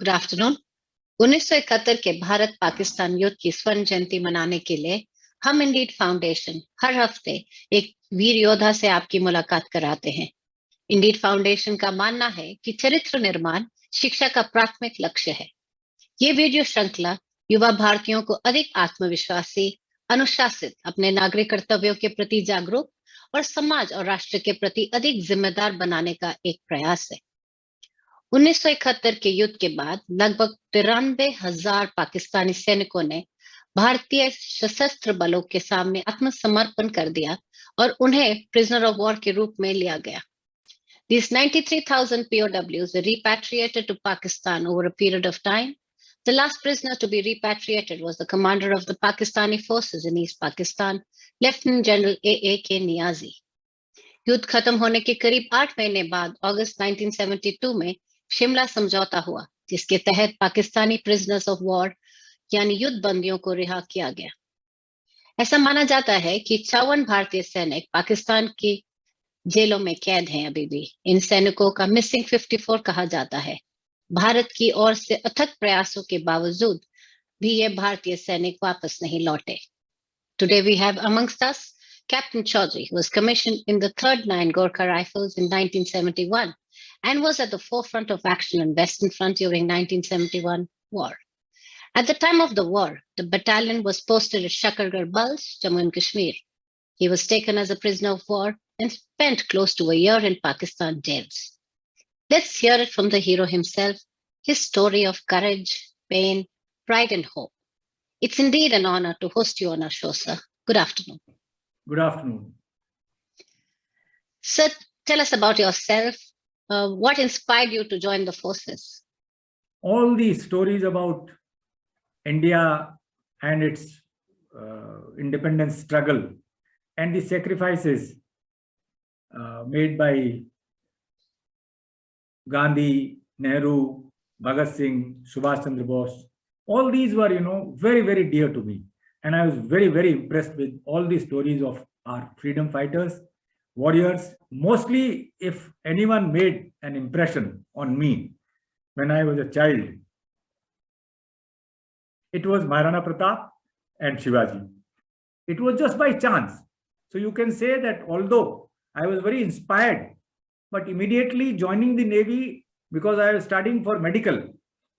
Afternoon. 1971 के भारत पाकिस्तान युद्ध की स्वर्ण जयंती मनाने के लिए हम इंडीड फाउंडेशन हर हफ्ते एक वीर योद्धा से आपकी मुलाकात कराते हैं। इंडीड फाउंडेशन का मानना है कि चरित्र निर्माण शिक्षा का प्राथमिक लक्ष्य है। ये वीडियो श्रृंखला युवा भारतीयों को अधिक आत्मविश्वासी, अनुशासित, अपने नागरिक कर्तव्यों के प्रति जागरूक और समाज और राष्ट्र के प्रति अधिक जिम्मेदार बनाने का एक प्रयास है। 1971 के युद्ध के बाद लगभग 93,000 पाकिस्तानी सैनिकों ने भारतीय सशस्त्र बलों के सामने आत्मसमर्पण कर दिया और उन्हें प्रिजनर ऑफ वॉर के रूप में लिया गया। These 93,000 POWs were repatriated to Pakistan over a period of time. The last prisoner to be repatriated was the commander of the Pakistani forces in East Pakistan, Lieutenant General A.A.K. Niazi. युद्ध खत्म होने के करीब 8 महीने बाद अगस्त 1972 में शिमला समझौता हुआ, जिसके तहत पाकिस्तानी प्रिजनर्स ऑफ वॉर यानी युद्ध बंदियों को रिहा किया गया। ऐसा माना जाता है कि 54 भारतीय सैनिक पाकिस्तान की जेलों में कैद हैं अभी भी। इन सैनिकों का मिसिंग 54 कहा जाता है। भारत की ओर से अथक प्रयासों के बावजूद भी ये भारतीय सैनिक वापस नहीं लौटे। Today we have amongst us Captain Chaudhary, who was commissioned in the 3rd 9 Gorkha Rifles in 1971 and was at the forefront of action on Western Front during 1971 war. At the time of the war, the battalion was posted at Shakargarh Bulge, Jammu and Kashmir. He was taken as a prisoner of war and spent close to a year in Pakistan jails. Let's hear it from the hero himself, his story of courage, pain, pride and hope. It's indeed an honor to host you on our show, sir. Good afternoon. Good afternoon. Sir, tell us about yourself. What inspired you to join the forces? All the stories about India and its independence struggle and the sacrifices made by Gandhi, Nehru, Bhagat Singh, Subhash Chandra Bose, all these were, very, very dear to me. And I was very, very impressed with all the stories of our freedom fighters, warriors. Mostly, if anyone made an impression on me when I was a child, it was Maharana Pratap and Shivaji. It was just by chance. So you can say that although I was very inspired, but immediately joining the Navy, because I was studying for medical,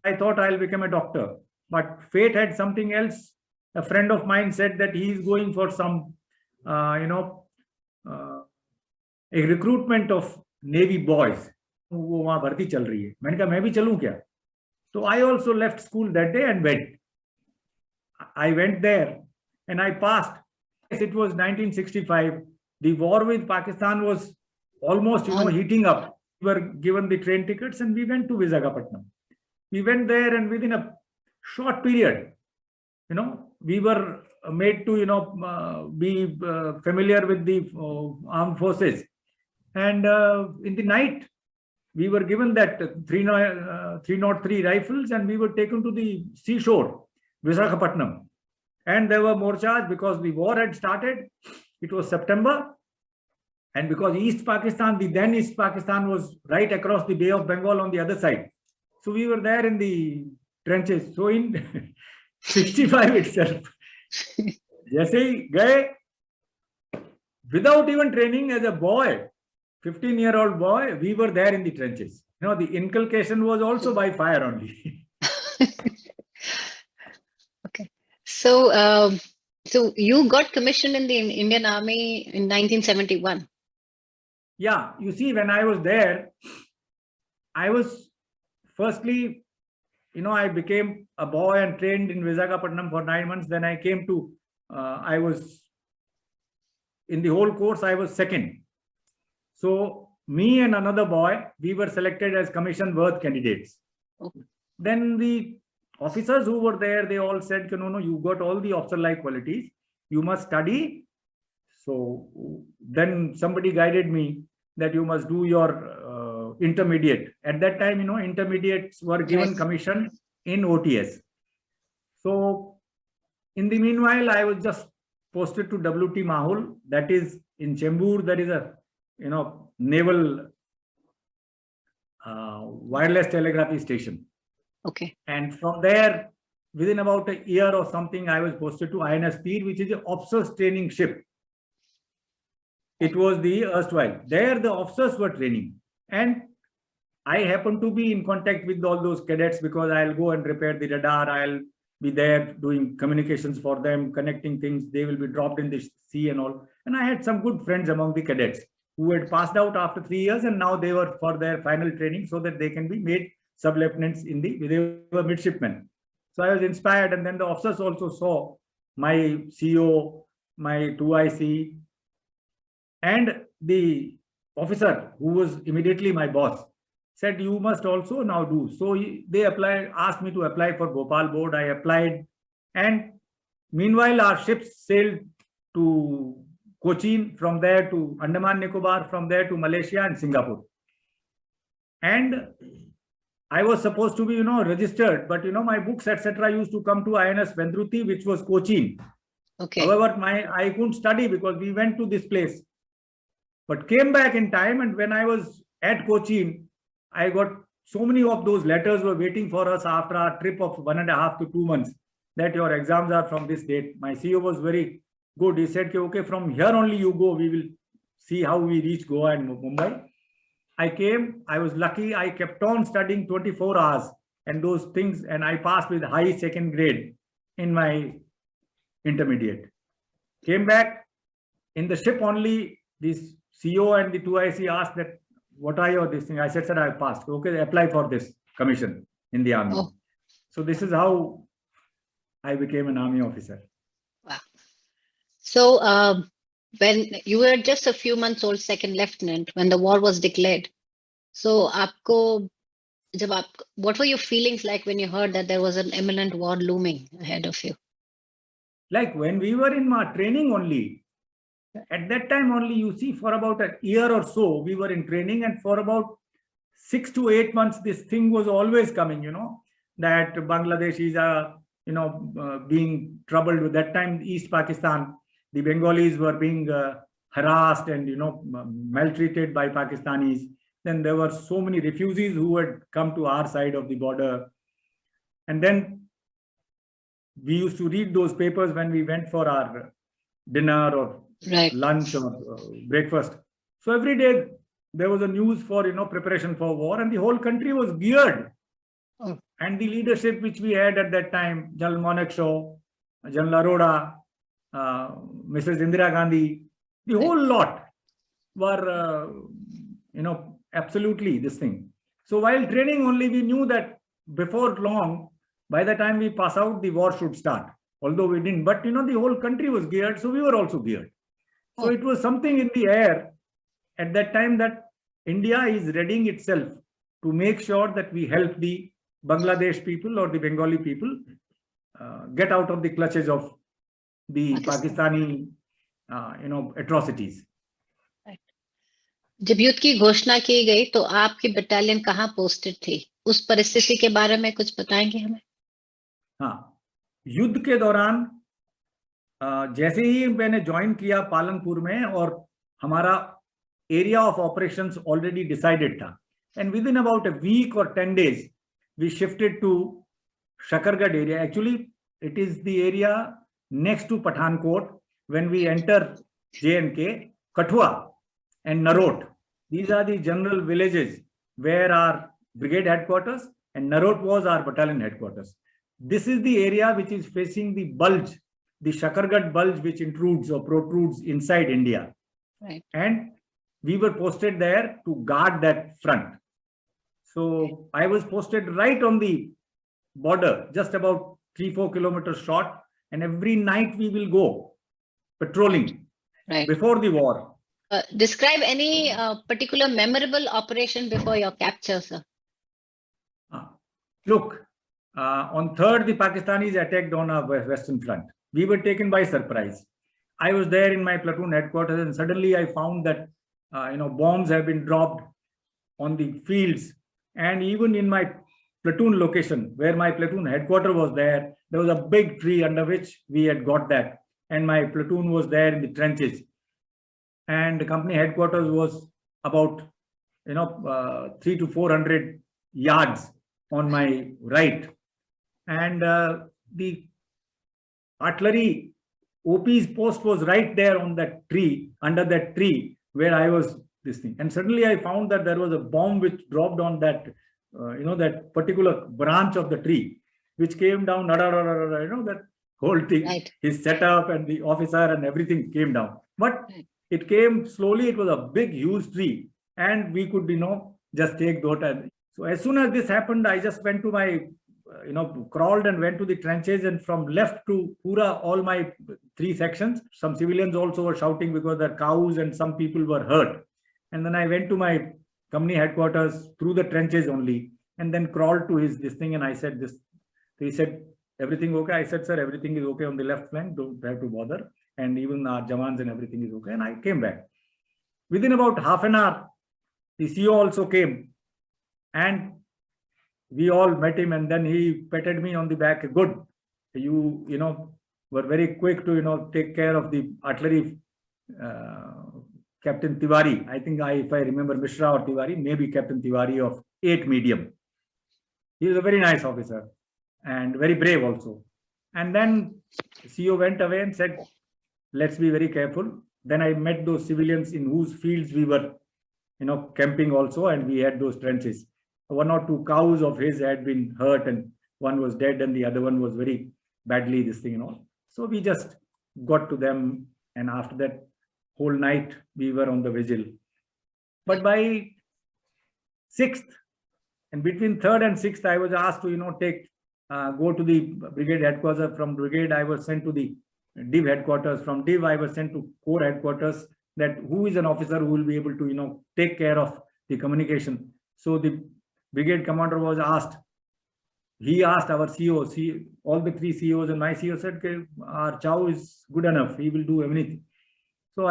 I thought I'll become a doctor. But fate had something else. A friend of mine said that he is going for some, a recruitment of Navy boys. वो वहाँ भर्ती चल रही है। मैंने कहा मैं भी चलूँ क्या? So I also left school that day and went. I went there and I passed. It was 1965. The war with Pakistan was almost, heating up. We were given the train tickets and we went to Visakhapatnam. We went there and within a short period, we were made to, be familiar with the armed forces. And in the night, we were given that 303 rifles and we were taken to the seashore, Visakhapatnam. And there were morchas because the war had started. It was September. And because East Pakistan, the then East Pakistan was right across the Bay of Bengal on the other side. So we were there in the trenches. So in 65 itself, जैसे ही गए, without even training as a boy, 15-year-old boy, we were there in the trenches. The inculcation was also by fire only. Okay. So you got commissioned in the Indian Army in 1971. Yeah, you see, when I was there, I was firstly, I became a boy and trained in Visakhapatnam for 9 months. Then I came to, I was, in the whole course, I was second. So me and another boy, we were selected as commission worth candidates. Okay. Then the officers who were there, they all said, no, you got all the officer-like qualities. You must study. So then somebody guided me that you must do your intermediate. At that time, intermediates were given commission in OTS. So in the meanwhile, I was just posted to WT Mahul. That is in Chembur. There is a, naval wireless telegraphy station. Okay. And from there, within about a year or something, I was posted to INS Tir, which is an officers training ship. It was the erstwhile. There, the officers were training. And I happen to be in contact with all those cadets because I'll go and repair the radar. I'll be there doing communications for them, connecting things. They will be dropped in the sea and all. And I had some good friends among the cadets who had passed out after 3 years, and now they were for their final training so that they can be made sub-lieutenants in the, they were midshipmen. So I was inspired, and then the officers also saw my CO, my 2IC, and the officer who was immediately my boss said, you must also now do. So they applied, asked me to apply for Bhopal board. I applied, and meanwhile our ships sailed to Cochin, from there to Andaman Nicobar, from there to Malaysia and Singapore. And I was supposed to be, registered, but my books, etc., used to come to INS Vendruti, which was Cochin. Okay. However, I couldn't study because we went to this place, but came back in time. And when I was at Cochin, I got so many of those letters were waiting for us after our trip of 1.5 to 2 months, that your exams are from this date. My CEO was very good. He said, okay, from here only you go. We will see how we reach Goa and Mumbai. I came, I was lucky. I kept on studying 24 hours and those things, and I passed with high second grade in my intermediate. Came back in the ship only. This CEO and the 2IC asked that, what are your this thing? I said, sir, I passed. Okay, apply for this commission in the army. Oh. So this is how I became an army officer. Wow. So when you were just a few months old, second lieutenant, when the war was declared, so what were your feelings like when you heard that there was an imminent war looming ahead of you? Like when we were in my training only, at that time only, you see, for about a year or so, we were in training, and for about 6 to 8 months, this thing was always coming, that Bangladesh is, being troubled with that time. East Pakistan, the Bengalis were being harassed and, maltreated by Pakistanis. Then there were so many refugees who had come to our side of the border. And then we used to read those papers when we went for our dinner or lunch or breakfast. So every day there was a news for, preparation for war, and the whole country was geared. Oh. And the leadership which we had at that time, General Manekshaw, General Arora, Mrs. Indira Gandhi, the whole lot were, absolutely this thing. So while training only, we knew that before long, by the time we pass out, the war should start. Although we didn't, but the whole country was geared, so we were also geared. So it was something in the air at that time that India is readying itself to make sure that we help the Bangladesh people or the Bengali people get out of the clutches of the Pakistani, atrocities. जब युद्ध की घोषणा की गई तो आपकी battalion कहाँ posted थी? उस परिस्थिति के बारे में कुछ बताएंगे हमें? हाँ, युद्ध के दौरान जैसे ही मैंने ज्वाइन किया पालनपुर में, और हमारा area of operations already decided था, and within about a week और 10 days we shifted to Shakargarh area. Actually, it is the area next to Pathankot. When we enter J&K, Kathua and Narot, these are the general villages where our brigade headquarters, and Narot was our battalion headquarters. This is the area which is facing the bulge, the Shakargarh bulge, which intrudes or protrudes inside India. Right. And we were posted there to guard that front. So I was posted right on the border, just about 3-4 kilometers short, and every night we will go patrolling before the war. Describe any particular memorable operation before your capture, sir. Look, on 3rd, the Pakistanis attacked on our western front. We were taken by surprise. I was there in my platoon headquarters, and suddenly I found that bombs have been dropped on the fields. And even in my platoon location, where my platoon headquarters was there was a big tree under which we had got that. And my platoon was there in the trenches. And the company headquarters was about 300 to 400 yards on my right. And the artillery OP's post was right there on that tree, under that tree where I was this thing. And suddenly I found that there was a bomb which dropped on that, that particular branch of the tree, which came down, that whole thing, Right. his setup and the officer and everything came down. But it came slowly. It was a big, huge tree. And we could, just take that. So as soon as this happened, I just went to my, crawled and went to the trenches, and from left to Pura, all my 3 sections. Some civilians also were shouting because their cows and some people were hurt. And then I went to my company headquarters through the trenches only, and then crawled to this thing. And I said this. He said, everything okay? I said, sir, everything is okay on the left flank. Don't have to bother. And even our Jawans and everything is okay. And I came back. Within about half an hour, the CEO also came. And we all met him, and then he patted me on the back. Good. You were very quick to, take care of the artillery. Captain Tiwari, I think if I remember Mishra or Tiwari, maybe Captain Tiwari of 8 medium. He was a very nice officer and very brave also. And then CEO went away and said, let's be very careful. Then I met those civilians in whose fields we were, camping also, and we had those trenches. 1 or 2 cows of his had been hurt, and one was dead and the other one was very badly this thing, So we just got to them, and after that whole night we were on the vigil. But by 6th, and between 3rd and 6th, I was asked to, go to the brigade headquarters. From brigade, I was sent to the div headquarters. From div, I was sent to corps headquarters, that who is an officer who will be able to, take care of the communication. So the brigade commander was asked. He asked our CEO, all the 3 CEOs, and my CEO said, okay, our chow is good enough. He will do everything. So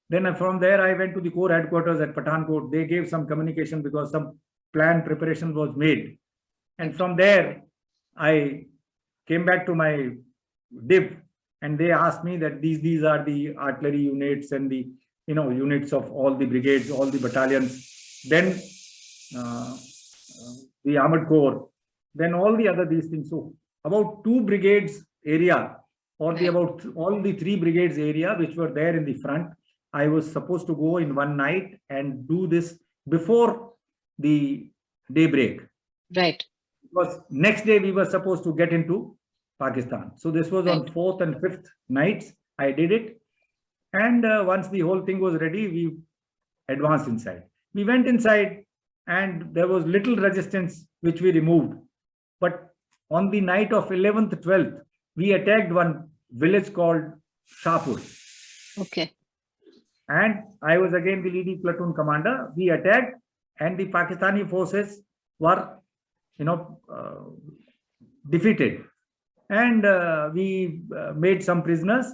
then from there, I went to the corps headquarters at Pathankot. They gave some communication because some plan preparation was made. And from there, I came back to my div, and they asked me that these are the artillery units and the, units of all the brigades, all the battalions. Then the armored corps, then all the other these things. So about 2 brigades area, or about all the 3 brigades area which were there in the front, I was supposed to go in one night and do this before the daybreak. Right. Because next day we were supposed to get into Pakistan. So this was on 4th and 5th nights. I did it. And once the whole thing was ready, we advanced inside. We went inside, and there was little resistance which we removed. But on the night of 11th, 12th, we attacked one village called Shahpur. Okay. And I was again the leading platoon commander. We attacked, and the Pakistani forces were, defeated. And we made some prisoners.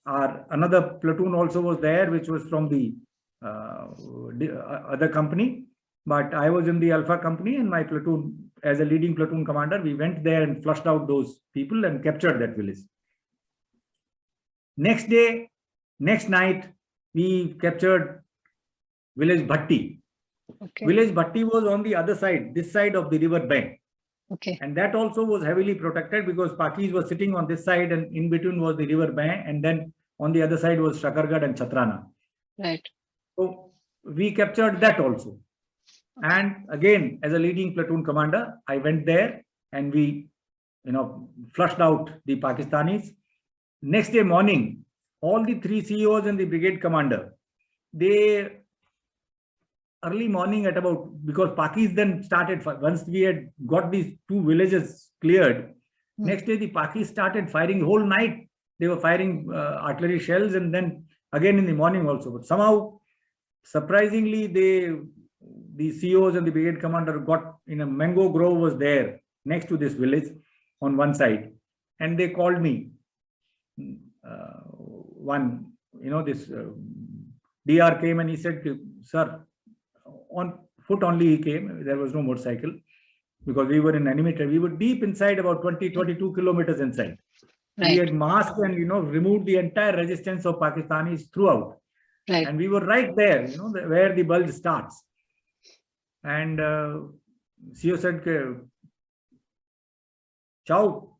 Another platoon also was there, which was from the other company. But I was in the Alpha company, and my platoon, as a leading platoon commander, we went there and flushed out those people and captured that village. Next night, we captured village Bhatti. Okay. Village Bhatti was on the other side, this side of the river bank. Okay. And that also was heavily protected because Pakis were sitting on this side, and in between was the river bank, and then on the other side was Shakargad and Chatrana. Right. So we captured that also. And again, as a leading platoon commander, I went there and we, flushed out the Pakistanis. Next day morning, all the 3 CEOs and the brigade commander, they early morning at about, because Pakis then started, once we had got these 2 villages cleared, next day the Pakis started firing whole night. They were firing artillery shells, and then again in the morning also. But somehow, surprisingly, the CEOs and the brigade commander got in a mango grove was there next to this village on one side, and they called me. This DR came and he said, sir, on foot only he came. There was no motorcycle because we were in enemy territory. We were deep inside, about 22 kilometers inside. Right. We had masked and removed the entire resistance of Pakistanis throughout. Right. And we were right there, where the bulge starts. And CO said, Chow,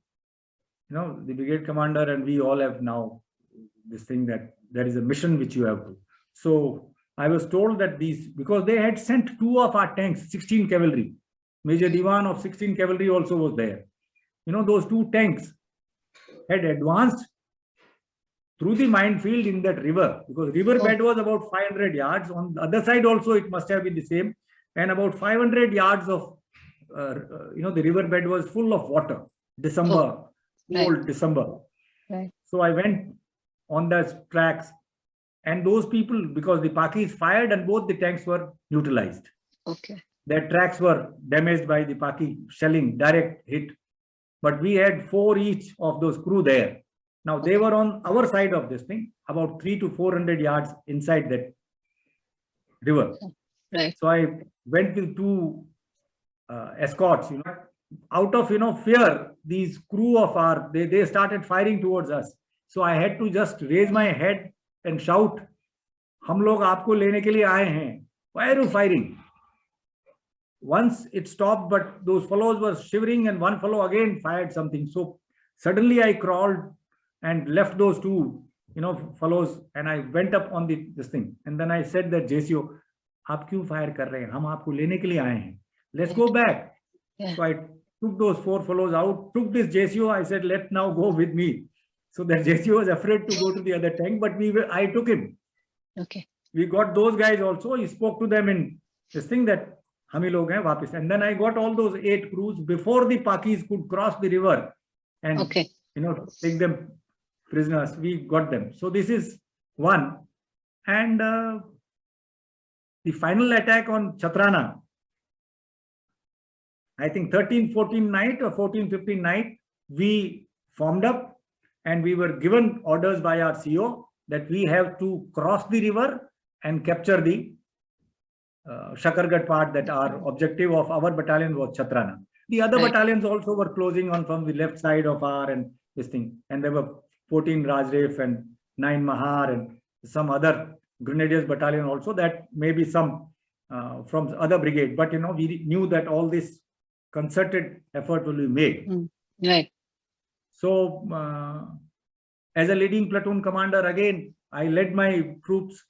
the brigade commander and we all have now this thing that there is a mission which you have to. So I was told that because they had sent 2 of our tanks, 16 cavalry. Major Diwan of 16 cavalry also was there. Those 2 tanks had advanced through the minefield in that river, because river bed was about 500 yards. On the other side also it must have been the same, and about 500 yards of the river bed was full of water. December, cold December. Right. So I went on the tracks, and those people, because the Pakis fired and both the tanks were neutralized. Okay. Their tracks were damaged by the Paki shelling, direct hit. But we had 4 each of those crew there. Now they were on our side of this thing, about 300 to 400 yards inside that river. Right. So I went with 2 escorts. Out of fear, these crew of our they started firing towards us. So I had to just raise my head and shout, "Hum log aapko lene ke liye aaye hain. Why are you firing?" Once it stopped, but those fellows were shivering, and one fellow again fired something. So suddenly I crawled and left those 2 fellows, and I went up on this thing, and then I said that JCO, "Aap kyun fire kar rahe hain? Hum aapko lene ke liye aaye hain. Let's go back." Yeah. So I took those 4 fellows out, took this JCO. I said, "Let now go with me." So that JCO was afraid to go to the other tank, but I took him. Okay. We got those guys also. He spoke to them in this thing that हम ही लोग हैं वापस. And then I got all those 8 crews before the Pakis could cross the river and take them prisoners. We got them. So this is one. And the final attack on Chatrana, I think 13-14 night or 14-15 night, we formed up and we were given orders by our CO that we have to cross the river and capture the Shakargarh part, that our objective of our battalion was Chatrana. The other battalions also were closing on from the left side of our and this thing. And there were 14 Rajref and 9 Mahar and some other Grenadiers battalion also, that maybe some from other brigade. But, we knew that all this concerted effort will be made. Right. So as a leading platoon commander, again, I led my troops.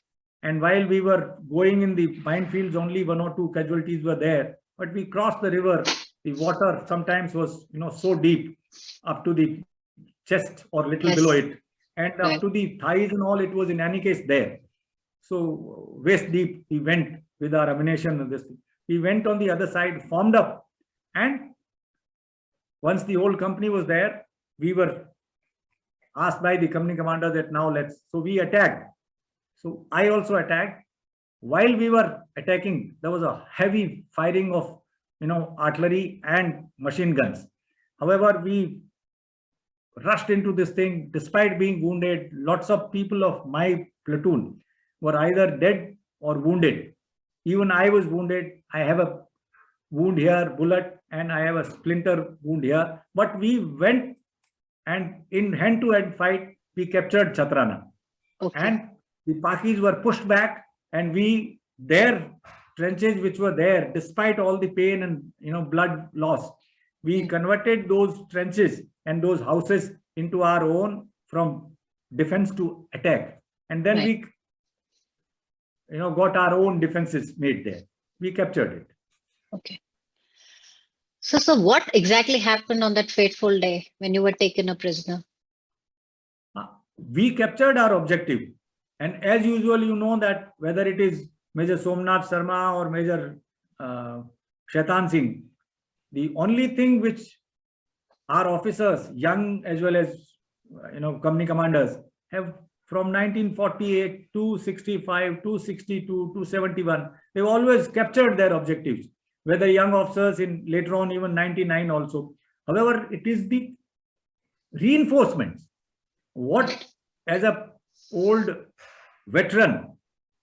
And while we were going in the minefields, only 1 or 2 casualties were there. But we crossed the river. The water sometimes was, so deep, up to the chest or little below it. And up to the thighs and all, it was in any case there. So waist deep, we went with our ammunition and this. We went on the other side, formed up. And once the whole company was there, we were asked by the company commander that now so we attacked. So I also attacked. While we were attacking, there was a heavy firing of, artillery and machine guns. However, we rushed into this thing despite being wounded. Lots of people of my platoon were either dead or wounded. Even I was wounded. I have a wound here, bullet, and I have a splinter wound here. But we went, and in hand-to-hand fight, we captured Chatrana. Okay. And the Pakis were pushed back, and their trenches which were there, despite all the pain and blood loss, we converted those trenches and those houses into our own, from defense to attack. And then we got our own defenses made there. We captured it. Okay. So what exactly happened on that fateful day when you were taken a prisoner? We captured our objective. And as usual, that whether it is Major Somnath Sharma or Major Shaitan Singh, the only thing which our officers, young as well as company commanders, have from 1948 to 65 to 62 to 71, they've always captured their objectives. Whether young officers in later on even 99 also. However, it is the reinforcements. What, as a old veteran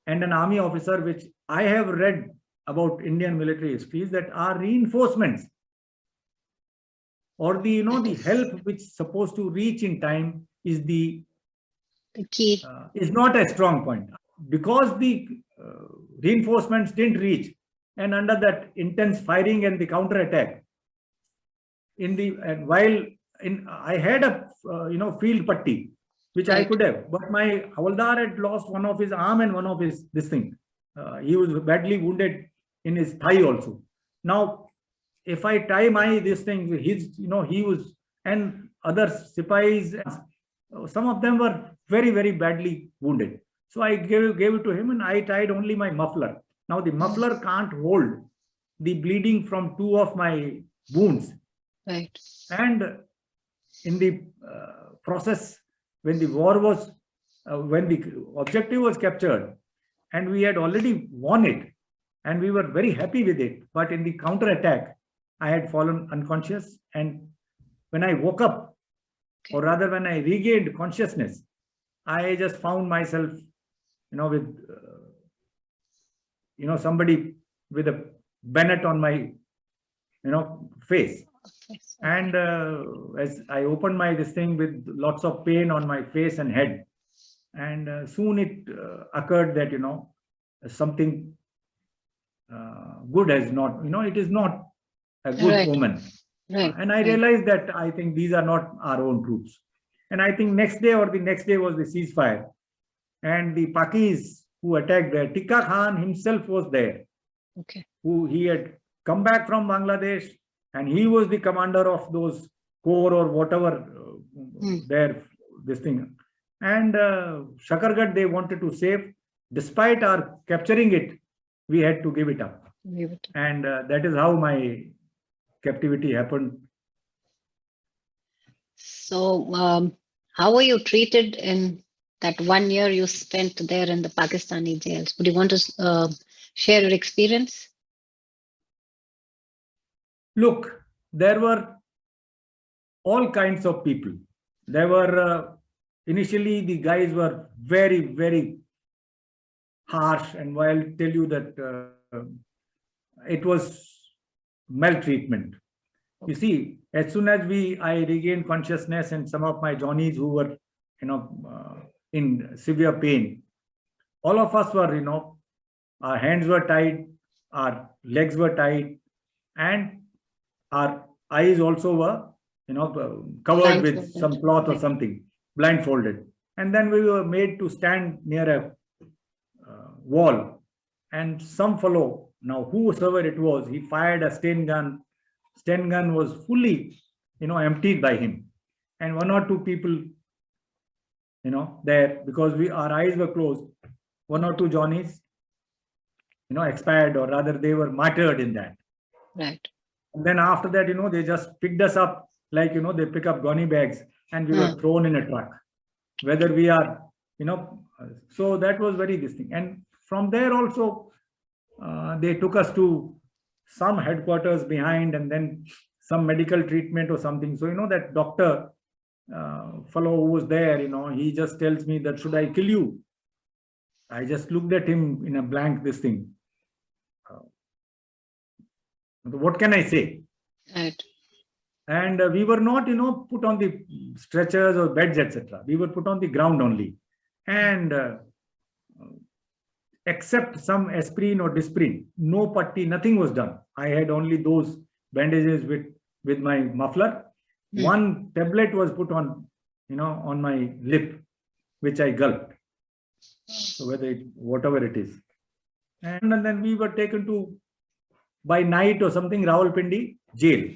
and an army officer, which I have read about Indian military history, is that our reinforcements, or the the help which is supposed to reach in time, is the key. Is not a strong point. Because the reinforcements didn't reach, and under that intense firing and the counter attack, I had a field patti which I could have, but my Havaldar had lost one of his arm and one of his this thing. He was badly wounded in his thigh also. Now, if I tie my this thing, he was, and other sipais, some of them were very, very badly wounded. So I gave it to him, and I tied only my muffler. Now the muffler can't hold the bleeding from two of my wounds. Right. And in the process, when the war was, when the objective was captured, and we had already won it, and we were very happy with it, but in the counter attack, I had fallen unconscious. And when I woke up, or rather when I regained consciousness, I just found myself, with, somebody with a bayonet on my, face. And as I opened this thing with lots of pain on my face and head, and soon it occurred that, something good has not, it is not a good omen. Right. And I realized that I think these are not our own troops. And I think next day or the next day was the ceasefire. And the Pakis who attacked there, Tikka Khan himself was there. Okay. He had come back from Bangladesh, and he was the commander of those corps or whatever this thing. And Shakargarh they wanted to save. Despite our capturing it, we had to give it up. And that is how my captivity happened. So how were you treated in that 1 year you spent there in the Pakistani jails? Would you want to share your experience? Look, there were all kinds of people. There were initially the guys were very, very harsh, and I'll tell you that it was maltreatment. You see, as soon as I regained consciousness, and some of my Johnnies who were, in severe pain, all of us were, our hands were tied, our legs were tied, and our eyes also were, covered with some cloth or something, blindfolded. And then we were made to stand near a wall, and some fellow, now whosoever it was, he fired a Sten gun. Sten gun was fully, emptied by him, and one or two people, there, because our eyes were closed, one or two Johnnies, expired, or rather they were martyred in that. Right. And then after that, they just picked us up like, they pick up gunny bags, and we were thrown in a truck, whether we are, so that was very distinct. And from there also, they took us to some headquarters behind, and then some medical treatment or something. So, that doctor fellow who was there, he just tells me that, should I kill you? I just looked at him in a blank, this thing. What can I say? Right. And we were not, put on the stretchers or beds, etc. We were put on the ground only. And except some aspirin or Disprin, no patti, nothing was done. I had only those bandages with my muffler. One tablet was put on, on my lip, which I gulped. So whatever it is. And then we were taken to, by night or something, Rawalpindi jail.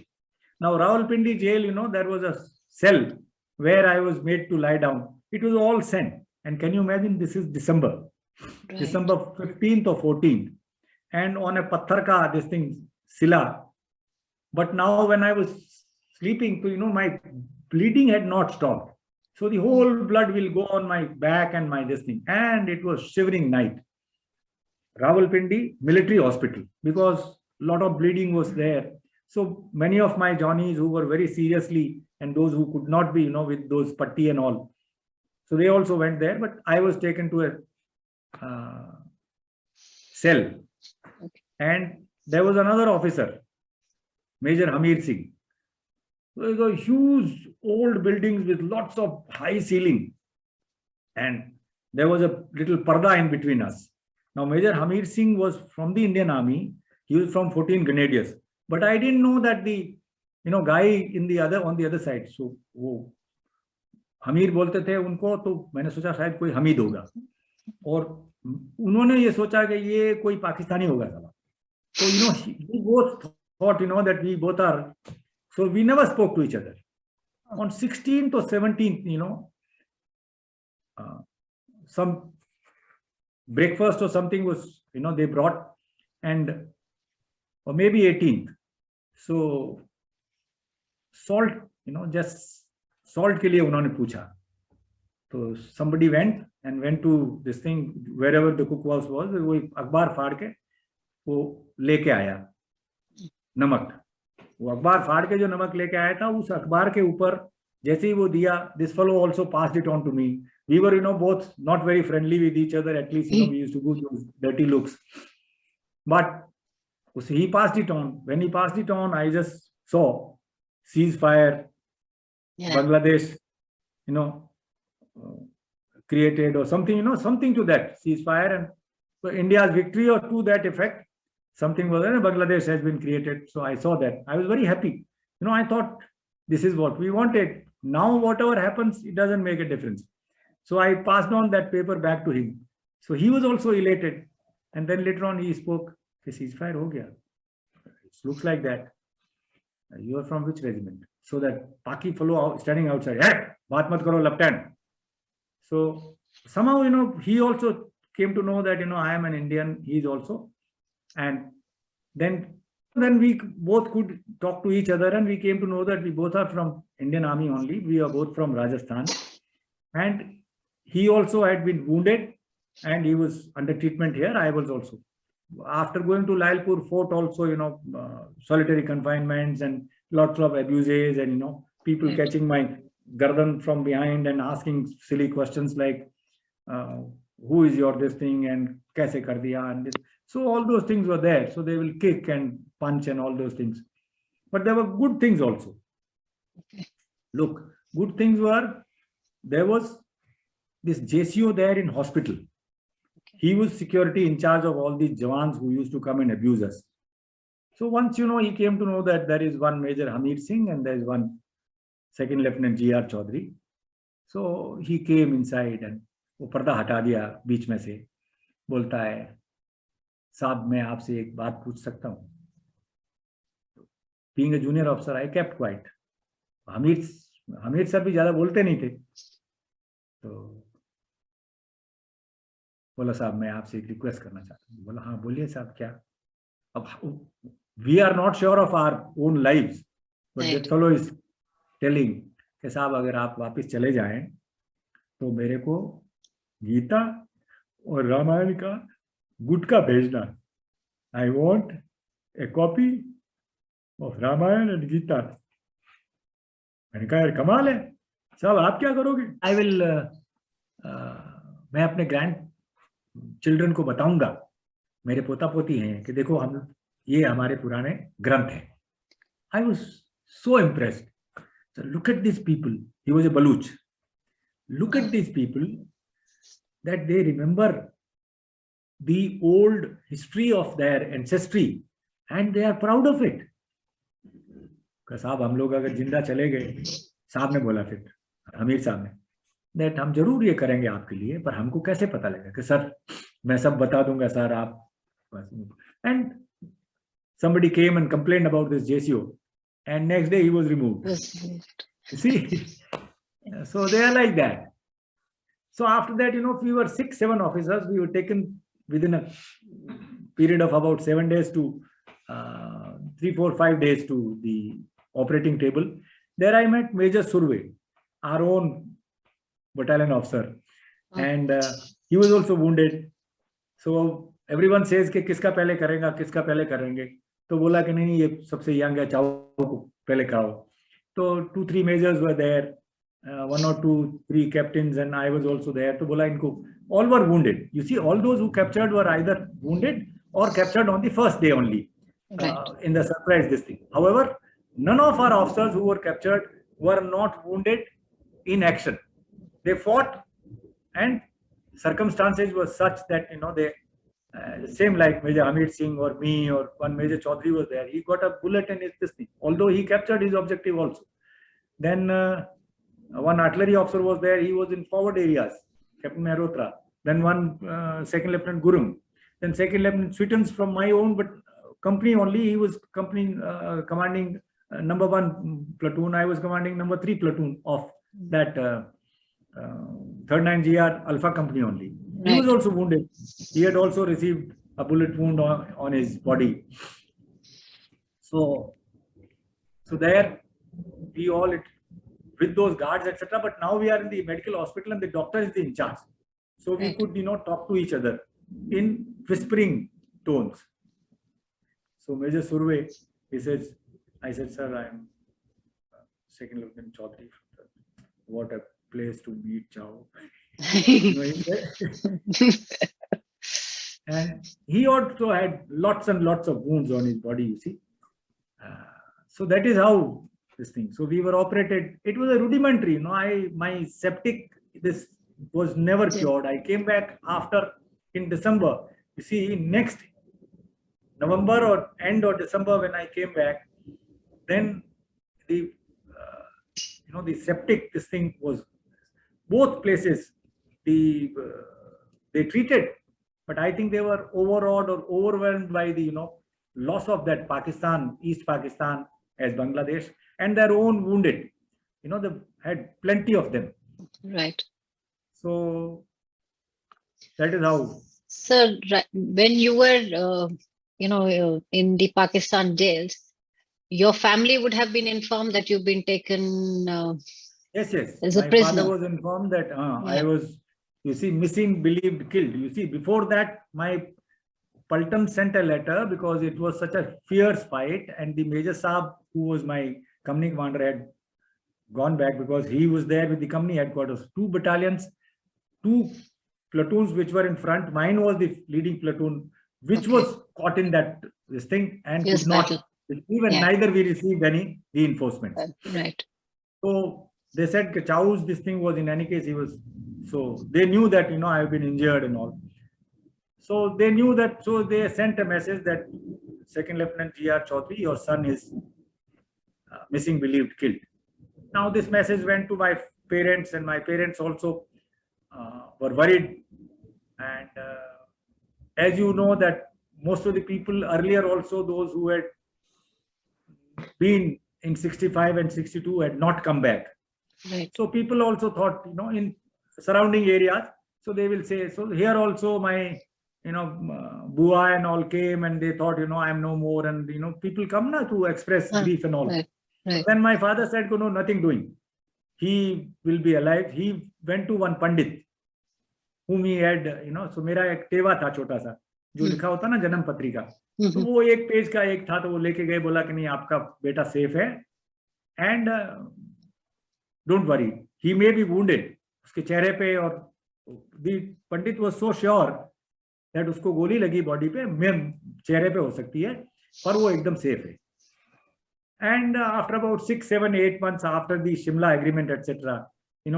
Now Rawalpindi jail, there was a cell where I was made to lie down. It was all sand. And can you imagine, this is December. Right. December 15th or 14th. And on a patharka, this thing, sila. But now when I was sleeping, my bleeding had not stopped. So the whole blood will go on my back and my this thing. And it was shivering night. Rawalpindi military hospital, because a lot of bleeding was there. So many of my Johnnies who were very seriously, and those who could not be, with those patti and all. So they also went there, but I was taken to a cell. And there was another officer, Major Hamir Singh. There were huge old buildings with lots of high ceiling. And there was a little parda in between us. Now, Major Hamir Singh was from the Indian Army. He was from 14 Grenadiers, but I didn't know that the guy in the other on the other side. So वो हमीर बोलते थे उनको, तो मैंने सोचा शायद कोई हमीद होगा, और उन्होंने ये सोचा कि ये कोई पाकिस्तानी होगा साला. So we both thought that we both are. So we never spoke to each other. On 16th or 17th, some breakfast or something was, they brought, and or maybe 18th. So salt, just salt के लिए उन्होंने पूछा. So somebody went to this thing wherever the cook house was. वो अखबार फाड़ के वो लेके आया नमक. वो अखबार फाड़ के जो नमक लेके आया था, उस अखबार के ऊपर जैसे ही वो दिया, this fellow also passed it on to me. We were, both not very friendly with each other. At least, we used to do those dirty looks. But he passed it on. When he passed it on, I just saw ceasefire, Bangladesh, created, or something, something to that ceasefire, and so India's victory or to that effect. Something was, Bangladesh has been created. So I saw that. I was very happy. I thought this is what we wanted. Now, whatever happens, it doesn't make a difference. So I passed on that paper back to him. So he was also elated. And then later on he spoke, ceasefire ho gaya. It looks like that. You are from which regiment? So that Paki fellow standing outside, hey, baat mat karo, Lieutenant. So somehow, he also came to know that, I am an Indian, he is also. And then we both could talk to each other, and we came to know that we both are from Indian Army only. We are both from Rajasthan. And he also had been wounded, and he was under treatment here. I was also. After going to Lalpur Fort also, solitary confinements and lots of abuses, and, people catching my gardan from behind and asking silly questions like, who is your this thing, and kaise kar diya, and this. So all those things were there. So they will kick and punch and all those things. But there were good things also. Look, good things were, there was this JCO there in hospital. He was security in charge of all these Jawans who used to come and abuse us. So once, he came to know that there is one Major Hamir Singh and there is one Second Lieutenant G.R. Chaudhary. So he came inside and वो पर्दा हटा दिया बीच में से, बोलता है, साहब मैं आपसे एक बात पूछ सकता हूँ. Being a junior officer, I kept quiet. Hamir sir भी ज्यादा बोलते नहीं थे. तो बोला, साहब मैं आपसे एक रिक्वेस्ट करना चाहता हूँ. बोला, हाँ बोलिए साहब, क्या? अब we are not sure of our own lives, but that fellow is telling कि साहब अगर आप वापस चले जाएं तो मेरे को गीता और रामायण का गुटका भेजना. I want a copy of Ramayana and Gita. मैंने कहा, यार कमाल है साहब, आप क्या करोगे? I will मैं अपने ग्रैंड चिल्ड्रन को बताऊंगा, मेरे पोता पोती हैं, कि देखो ये हमारे पुराने ग्रंथ हैं. I was so impressed. So look at these people. He was a Baluch. Look at these people, that they remember the old history of their ancestry and they are proud of it. साहब हम लोग अगर जिंदा चले गए, साहब ने बोला, फिर हमीर साहब ने, that हम जरूर ये करेंगे आपके लिए, पर हमको कैसे पता लगेगा? कि सर मैं सब बता दूंगा सर, आप. And somebody came and complained about this JCO, and next day he was removed. You see, so they are like that. So after that, we were 6-7 officers. We were taken within a period of about 7 days to 3, 4, 5 days to the operating table. There I met Major Surve, our own battalion officer, and he was also wounded. So everyone says कि किसका पहले करेगा, किसका पहले करेंगे. तो बोला कि नहीं, ये सबसे यंग है, चाहो को पहले कराओ. तो 2-3 majors were there, 1 or 2, 3 captains, and I was also there. तो बोला इनको, all were wounded. You see, all those who captured were either wounded or captured on the first day only, in the surprise this thing. However, none of our officers who were captured were not wounded in action. They fought, and circumstances were such that they same like Major Hamid Singh or me or one Major Chaudhary was there. He got a bullet in his this thing, although he captured his objective also. Then one artillery officer was there. He was in forward areas, Captain Mehrotra. Then one Second Lieutenant Gurung. Then Second Lieutenant Sweetens from my own, but company only. He was company commanding number 1 platoon. I was commanding number 3 platoon of that 3rd 9 GR Alpha company only. He was also wounded. He had also received a bullet wound on his body. So there we all with those guards, etc. But now we are in the medical hospital and the doctor is the in charge. So we could, talk to each other in whispering tones. So Major Surve, he says, I said, sir, I am Second Lieutenant Chaudhary. What a place to meet, Chao. And he also had lots and lots of wounds on his body, you see. So that is how this thing. So we were operated. It was a rudimentary, my septic, this was never cured. I came back after in December. You see, next November or end of December when I came back, then the the septic, this thing was both places. They treated, but I think they were overawed or overwhelmed by the loss of that Pakistan, East Pakistan as Bangladesh, and their own wounded. They had plenty of them. Right. So that is how. Sir, when you were, in the Pakistan jails, your family would have been informed that you've been taken yes, as a my prisoner. father was informed that I was, missing, believed, killed. You see, before that, my Paltam sent a letter because it was such a fierce fight, and the Major Saab, who was my company commander, had gone back because he was there with the company headquarters. 2 battalions, 2 platoons which were in front. Mine was the leading platoon, which was caught in this thing and could not. Even neither we received any reinforcements. Right. So they said Chau's this thing was, in any case, he was. So they knew that I have been injured and all. So they knew that. So they sent a message that Second Lieutenant GR Chaudhary, your son is missing, believed, killed. Now this message went to my parents, and my parents also were worried. And as you know that most of the people earlier also, those who had been in 65 and 62 had not come back. Right. So people also thought, in surrounding areas, so they will say, so here also my, Bua and all came, and they thought, I'm no more. And, people come now to express grief and all. Right. Then my father said, no, nothing doing. He will be alive. He went to one Pandit, whom he had, so मेरा एक टेवा था छोटा सा, जो लिखा होता ना जन्म पत्रिका, तो वो एक पेज का एक था, तो वो लेके गए, बोला कि नहीं आपका बेटा सेफ है, and don't worry, he may be wounded. उसके चेहरे पे, और the Pandit was so sure that उसको गोली लगी बॉडी पे, चेहरे पे हो सकती है, पर वो एकदम सेफ है. And after about 6, 7, 8 months after the Shimla agreement, etc.,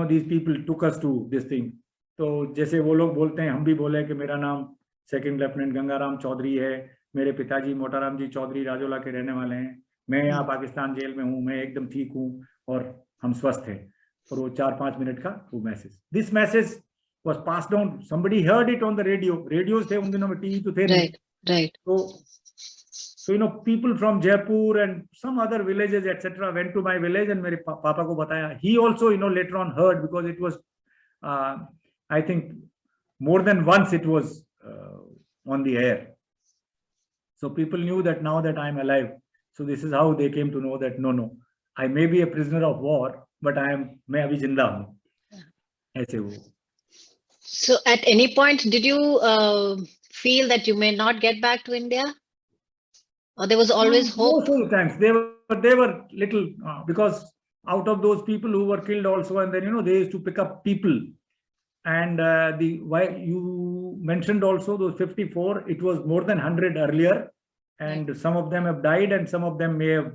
these people took us to this thing. तो जैसे वो लोग बोलते हैं, हम भी बोले कि मेरा नाम सेकंड लेफ्टिनेंट गंगाराम चौधरी है, मेरे पिताजी मोटाराम जी चौधरी राजोला के रहने वाले हैं, मैं यहाँ पाकिस्तान जेल में हूँ, मैं एकदम ठीक हूँ और हम स्वस्थ हैं. और वो 4-5 मिनट का वो message. This message was passed down. Somebody heard it on the radio. Radios थे उन दिनों में, टीवी तो थे नहीं. Right. So people from Jaipur and some other villages, etc., went to my village and मेरे पापा को बताया. He also later on heard, because it was I think more than once it was on the air. So people knew that now that I'm alive. So this is how they came to know that no, I may be a prisoner of war, but मैं अभी जिंदा हूँ. ऐसे वो. So at any point, did you feel that you may not get back to India? Or there was always hope? Most of the times they were little, because out of those people who were killed also, and then they used to pick up people. And why you mentioned also those 54, it was more than 100 earlier, and some of them have died, and some of them may have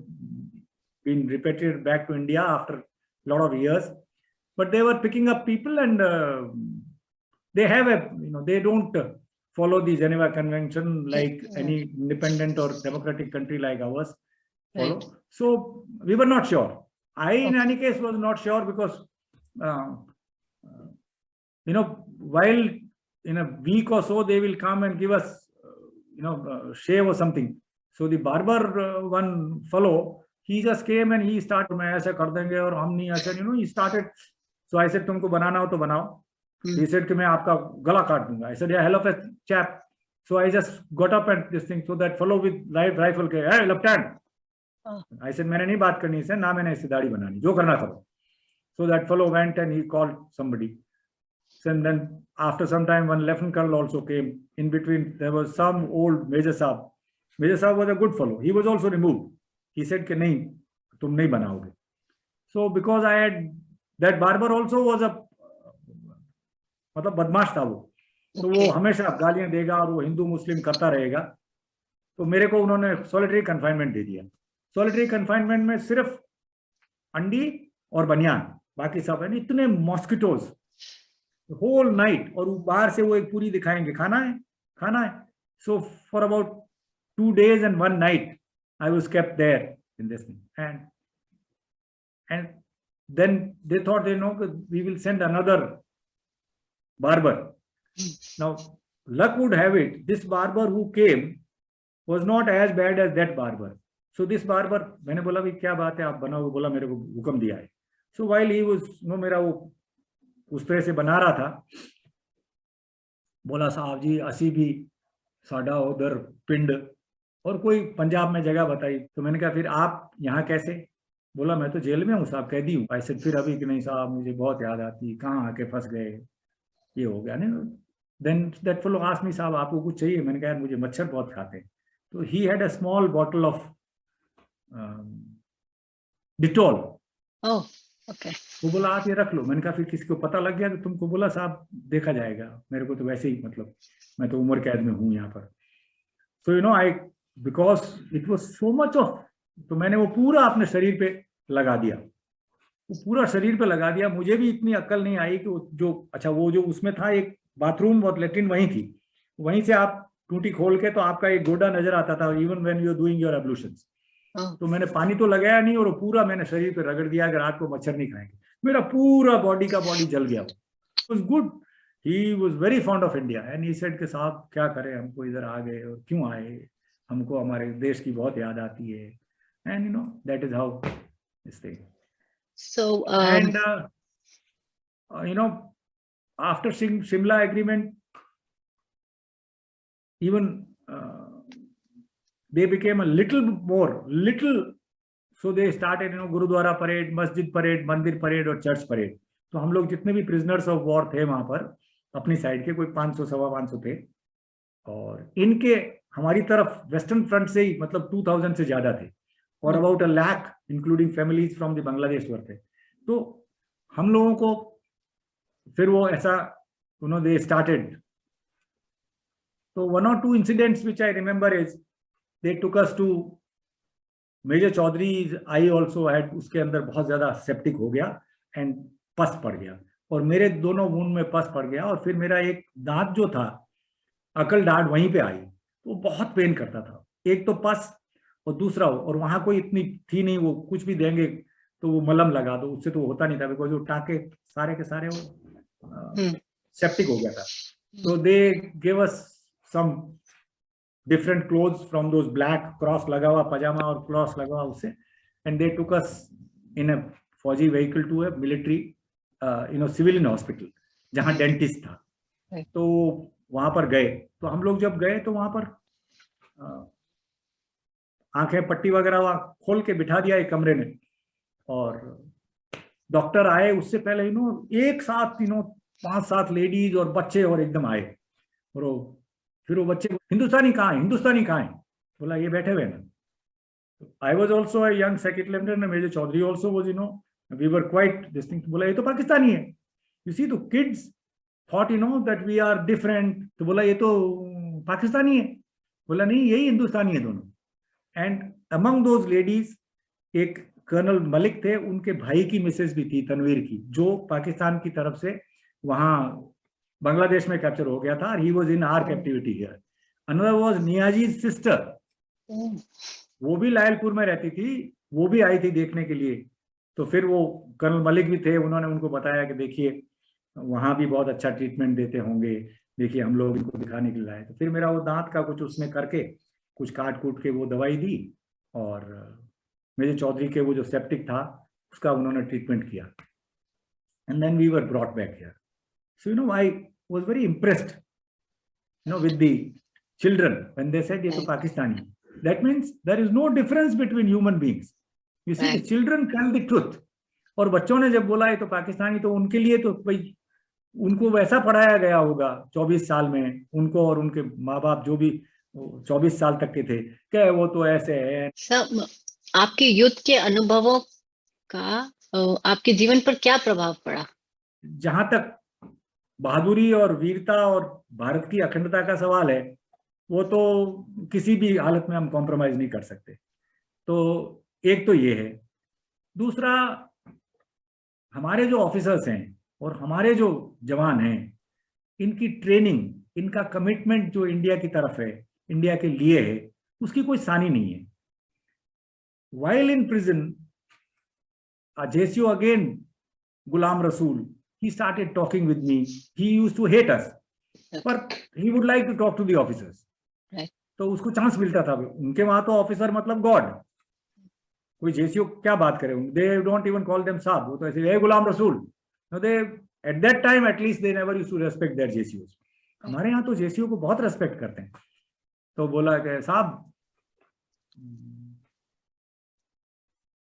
been repatriated back to India after a lot of years. But they were picking up people, and they have they don't follow the Geneva Convention like any independent or democratic country like ours follow. Right. So we were not sure. I in any case was not sure because while in a week or so they will come and give us shave or something. So the barber one fellow, he just came and he started, मैं ऐसा कर देंगे और हम नहीं ऐसा, he started. So I said, तुमको बनाना हो तो बनाओ. He said कि मैं आपका गला काट दूंगा. I said, yeah, hell of a chap. So I just got up and this thing. So that fellow with rifle के, hey, left hand. I said, मैंने नहीं बात करनी इससे, ना मैंने इससे दाढ़ी बनानी, जो करना करो. So that fellow went and he called somebody. And then after some time, one lieutenant colonel also came. In between, there was some old Major Saab. Major Saab was a good fellow. He was also removed. He said कि नहीं, तुम नहीं बनाओगे. So because I had, that barber also was a, मतलब बदमाश था वो. तो वो हमेशा गालियां देगा और वो हिंदू मुस्लिम करता रहेगा. तो मेरे को उन्होंने सॉलिटरी कन्फाइनमेंट दे दिया. सॉलिटरी कन्फाइनमेंट में सिर्फ अंडी और बनियान, बाकी सब है. इतने मॉस्किटोज होल नाइट, और बाहर से वो एक पूरी दिखाएंगे, खाना है खाना है. So for about 2 days and 1 night I was kept there in this thing, and then they thought, we will send another barber. Now luck would have it, this barber who came was not as bad as that barber. So this barber, मैंने बोला भी क्या बात है आप बनाओ, बोला मेरे को हुक्म दिया है. So while he was मेरा वो उस तरह से बना रहा था, बोला साहब जी असी भी साडा उधर पिंड और कोई पंजाब में जगह बताई. तो मैंने कहा फिर आप यहाँ कैसे? बोला मैं तो जेल में हूँ साहब, कैदी हूँ. ऐसे फिर अभी कि नहीं साहब मुझे बहुत याद आती, कहाँ आके फंस गए, ये हो गया नहीं. Then that fellow asked me, साहब आपको कुछ चाहिए? मैंने कहा मुझे मच्छर बहुत खाते हैं. तो he had a small bottle of Dettol. Okay. वो बोला आप ये रख लो. मैंने कहा फिर किसी को पता लग गया तो तुमको? बोला साहब देखा जाएगा, मेरे को तो वैसे ही, मतलब मैं तो उम्र कैद में हूँ यहाँ पर. So I because it was so much off, तो मैंने वो पूरा अपने शरीर पे लगा दिया, वो पूरा शरीर पे लगा दिया. मुझे भी इतनी अक्ल नहीं आई कि वो जो उसमें था एक बाथरूम और लेट्रिन वहीं थी, वहीं से आप टूटी खोल के तो आपका एक गोडा नजर आता था even when you are doing your ablutions. तो मैंने पानी तो लगाया नहीं और पूरा मैंने शरीर पे रगड़ दिया कि रात को मच्छर नहीं खाएंगे. मेरा पूरा बॉडी जल गया. It was good. He was very fond of India and he said कि साहब क्या करें, हमको इधर आ गए और क्यों आए, हमको हमारे देश की बहुत याद आती है. And that is how this thing. So and after Shimla agreement, even they became a little, so they started Gurudwara parade, Masjid parade, Mandir parade और चर्च परेड. तो हम लोग जितने भी प्रिजनर्स ऑफ वॉर थे वहां पर अपनी साइड के, कोई 500 सवा 500 थे, और इनके हमारी तरफ वेस्टर्न फ्रंट से ही मतलब 2000 से ज्यादा थे, और about 1 lakh including families from the Bangladesh war थे. तो हम लोगों को फिर वो ऐसा दे स्टार्टेड. तो 1 or 2 incidents which I remember is they took us to major Chaudhary. I also had, उसके अंदर बहुत ज्यादा सेप्टिक हो गया एंड पस पड़ गया, और मेरे दोनों वूंड में पस पड़ गया, और फिर मेरा एक दांत जो था अकल दाढ़ वहीं पे आई, तो बहुत पेन करता था. एक तो पस और दूसरा, और वहां कोई इतनी थी नहीं, वो कुछ भी देंगे तो वो मलहम लगा दो, उससे तो होता नहीं था बिकॉज वो टाके सारे के सारे वो सेप्टिक हो गया था. तो they give us some different clothes from those black, cross लगा हुआ पजामा और क्रॉस लगा हुआ उससे, and they took us in a फौजी vehicle to a military civilian hospital जहाँ डेंटिस्ट था. तो वहां पर गए. तो हम लोग जब गए तो वहां पर आंखें पट्टी वगैरह वहां खोल के बिठा दिया एक कमरे में, और डॉक्टर आए उससे पहले एक साथ 5-7 लेडीज और बच्चे और एकदम आए, और फिर वो बच्चे हिंदुस्तानी कहाँ है? बोला ये बैठे हुए ना. I was also a young second lieutenant, major Chaudhary also was we were quite distinct. बोला ये तो पाकिस्तानी है. You see the kids thought that we are different. तो बोला ये तो पाकिस्तानी है. बोला नहीं यही हिंदुस्तानी है दोनों. एंड अमंग दोज लेडीज एक कर्नल मलिक थे, उनके भाई की मिसेस भी थी तनवीर की, जो पाकिस्तान की तरफ से वहां बांग्लादेश में कैप्चर हो गया था, और he was in our captivity here. Another was Niazi's sister, वो भी लायलपुर में रहती थी, वो भी आई थी देखने के लिए। तो फिर वो कर्नल मलिक भी थे, उन्होंने उनको बताया कि देखिए वहां भी बहुत अच्छा ट्रीटमेंट देते होंगे, देखिए हम लोग इनको दिखाने के लिए लाए। तो फिर मेरा वो दांत का कुछ उसने करके कुछ काट कूट के वो दवाई दी, और मेजर चौधरी के वो जो सेप्टिक था उसका उन्होंने ट्रीटमेंट किया, and then we were brought back here. So you know I was very impressed with the children when they said ये तो Pakistani. That means there is no difference between human beings, you see the children tell the truth. और बच्चों ने जब बोला ये तो पाकिस्तानी, तो उनके लिए तो भाई उनको वैसा पढ़ाया गया होगा 24 साल में, उनको और उनके माँ बाप जो भी 24 साल तक के थे, क्या वो तो ऐसे है। सब आपके युद्ध के अनुभवों का आपके जीवन पर क्या प्रभाव पड़ा? जहां तक बहादुरी और वीरता और भारत की अखंडता का सवाल है, वो तो किसी भी हालत में हम कॉम्प्रोमाइज नहीं कर सकते। तो एक तो ये है। दूसरा, हमारे जो ऑफिसर्स हैं और हमारे जो जवान हैं, इनकी ट्रेनिंग, इनका कमिटमेंट जो इंडिया की तरफ है, इंडिया के लिए है, उसकी कोई सानी नहीं है। While in prison, JCO again, Ghulam Rasool, he started talking with me. He used to hate us, but he would like to talk to the officers. Right. तो उसको चांस मिलता था। उनके वहां तो ऑफिसर मतलब गॉड, कोई जेसीओ क्या बात करे, they don't even call them sahib, वो तो ऐसे hey Ghulam Rasool. No, they at that time at least they never used to respect their जेसीओस। हमारे यहाँ तो जेसीओ को बहुत रेस्पेक्ट करते हैं। तो बोला कि साहब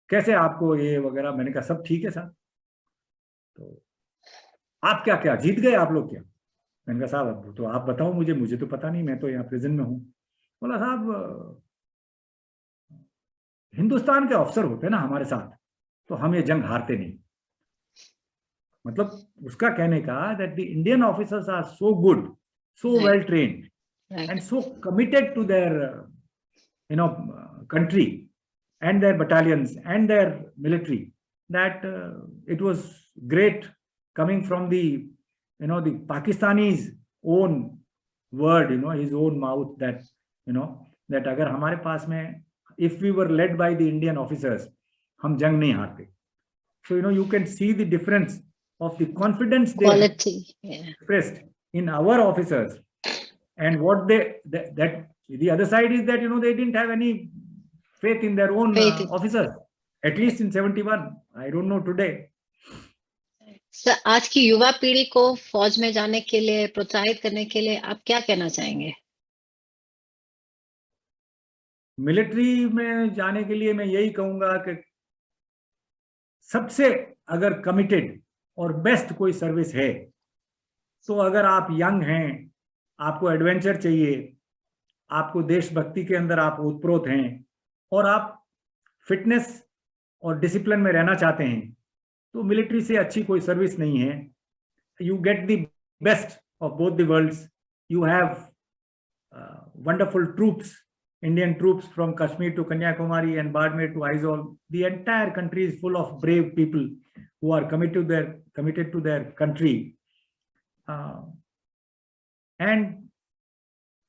कैसे आपको ये वगैरह, मैंने कहा सब ठीक है साहब। तो आप क्या क्या जीत गए आप लोग क्या? मैंने कहा साहब अब तो आप बताओ मुझे तो पता नहीं, मैं तो यहाँ प्रिजन में हूँ। बोला साहब हिंदुस्तान के अफसर होते ना हमारे साथ, तो हम ये जंग हारते नहीं। मतलब उसका कहने का that the Indian officers are so good, so well trained and so committed to their country and their battalions and their military, that it was great coming from the the Pakistani's own word, his own mouth, that that agar hamare paas mein, if we were led by the Indian officers, hum jang nahi haarte. So you can see the difference of the confidence they expressed in our officers, and what that the other side is that they didn't have any faith in their own officers, at least in 71. I don't know today. Sir, आज की युवा पीढ़ी को फौज में जाने के लिए प्रोत्साहित करने के लिए आप क्या कहना चाहेंगे? मिलिट्री में जाने के लिए मैं यही कहूंगा कि सबसे अगर कमिटेड और बेस्ट कोई सर्विस है, तो अगर आप यंग हैं, आपको एडवेंचर चाहिए, आपको देशभक्ति के अंदर आप ओतप्रोत हैं, और आप फिटनेस और डिसिप्लिन में रहना चाहते हैं, तो मिलिट्री से अच्छी कोई सर्विस नहीं है। You get the best of both the worlds. You have wonderful troops, Indian troops from Kashmir to Kanyakumari and Barmer to Aizawl. The entire country is full of brave people who are committed to their country, and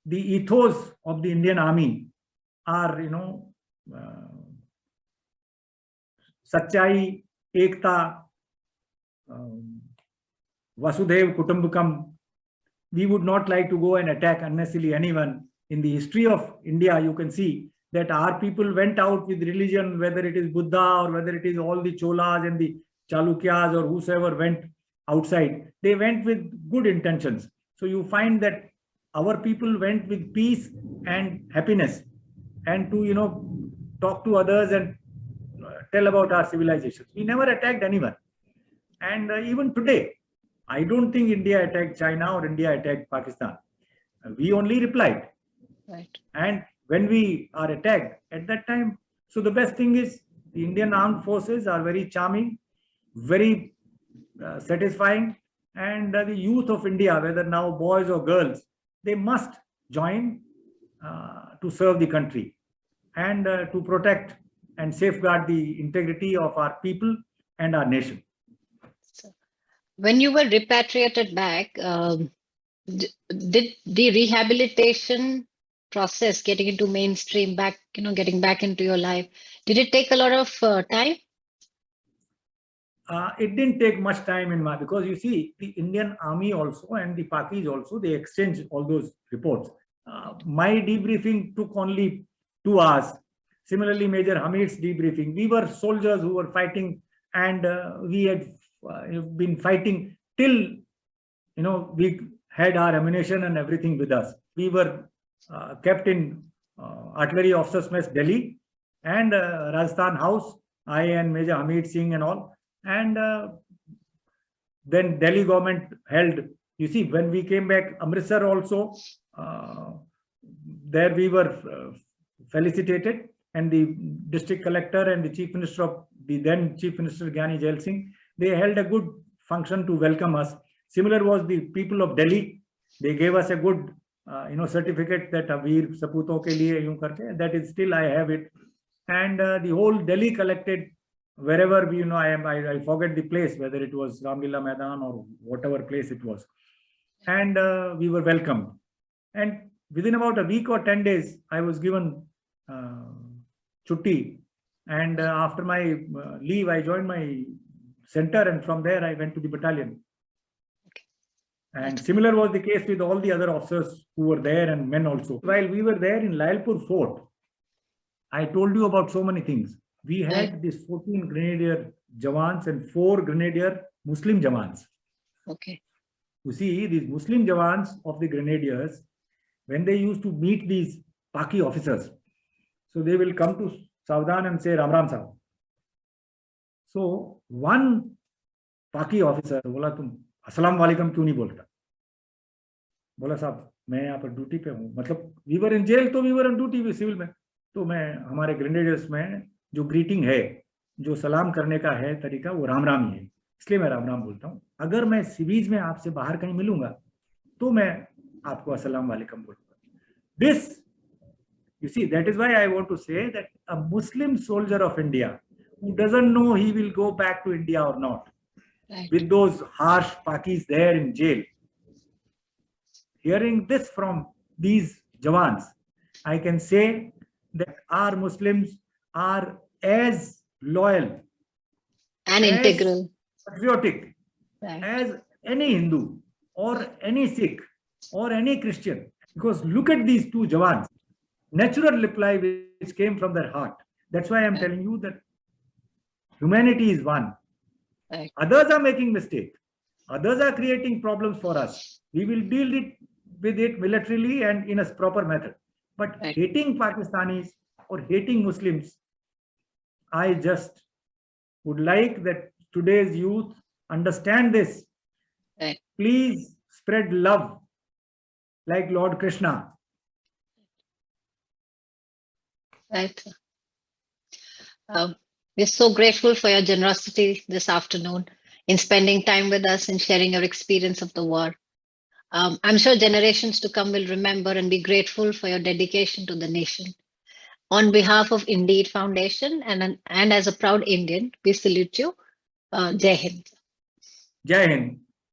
the ethos of the Indian Army are सच्चाई, एकता, Vasudhaiv Kutumbakam. We would not like to go and attack unnecessarily anyone. In the history of India, you can see that our people went out with religion, whether it is Buddha or whether it is all the Cholas and the Chalukyas or whosoever went outside. They went with good intentions. So you find that our people went with peace and happiness, and to talk to others and tell about our civilizations. We never attacked anyone. And even today, I don't think India attacked China or India attacked Pakistan. We only replied. Right. And when we are attacked at that time, so the best thing is the Indian armed forces are very charming, very satisfying, and the youth of India, whether now boys or girls, they must join to serve the country and to protect and safeguard the integrity of our people and our nation. When you were repatriated back, did the rehabilitation process, getting into mainstream back, getting back into your life, did it take a lot of time? It didn't take much time in my, because you see, the Indian Army also and the Pakis also, they exchange all those reports. My debriefing took only 2 hours. Similarly, Major Hamid's debriefing. We were soldiers who were fighting, and we had been fighting till, we had our ammunition and everything with us. We were kept in Artillery Officers Mess, Delhi, and Rajasthan House, I and Major Hamid Singh and all. And then Delhi government held, you see, when we came back, Amritsar also, there we were felicitated, and the district collector and the chief minister of the then chief minister Gyani Jail Singh, they held a good function to welcome us. Similar was the people of Delhi. They gave us a good certificate that Veer Saputon ke liye yun karte, that is still I have it. And the whole Delhi collected, wherever we, I forget the place, whether it was Ramlila Maidan or whatever place it was. And we were welcomed. And within about a week or 10 days, I was given chutti. And after my leave, I joined my center, and from there I went to the battalion. And similar was the case with all the other officers who were there, and men also. While we were there in Lalpur Fort, I told you about so many things. We had these 14 Grenadier Jawans and 4 Grenadier Muslim Jawans. Okay. You see, these Muslim Jawans of the Grenadiers, when they used to meet these Paki officers, so they will come to Savdan and say, Ram Ram Sahab. So one Paki officer बोला तुम अस्सलाम वालेकुम क्यों नहीं बोलता? बोला साहब मैं यहाँ पर ड्यूटी पे हूँ, मतलब we were in jail, तो we were on duty civil में, तो मैं हमारे ग्रेनेडियर्स में जो ग्रीटिंग है, जो सलाम करने का है तरीका, वो राम राम ही है, इसलिए मैं राम राम बोलता हूँ. अगर मैं सिवीज में आपसे बाहर कहीं मिलूंगा तो मैं आपको अस्सलाम वालेकुम बोलूंगा. This, you see, that is why I want to say that a Muslim soldier of India who doesn't know he will go back to India or not, with those harsh Pakis there in jail, hearing this from these Jawans, I can say that our Muslims are as loyal and integral, patriotic as any Hindu or any Sikh or any Christian. Because look at these 2 Jawans, natural reply which came from their heart. That's why I'm telling you that humanity is one. Others are making mistakes. Others are creating problems for us. We will deal with it militarily and in a proper method. But hating Pakistanis or hating Muslims, I just would like that today's youth understand this. Please spread love like Lord Krishna. Right. We're so grateful for your generosity this afternoon in spending time with us and sharing your experience of the war. I'm sure generations to come will remember and be grateful for your dedication to the nation. On behalf of Indeed Foundation and as a proud Indian, we salute you. Jai Hind. Jai Hind.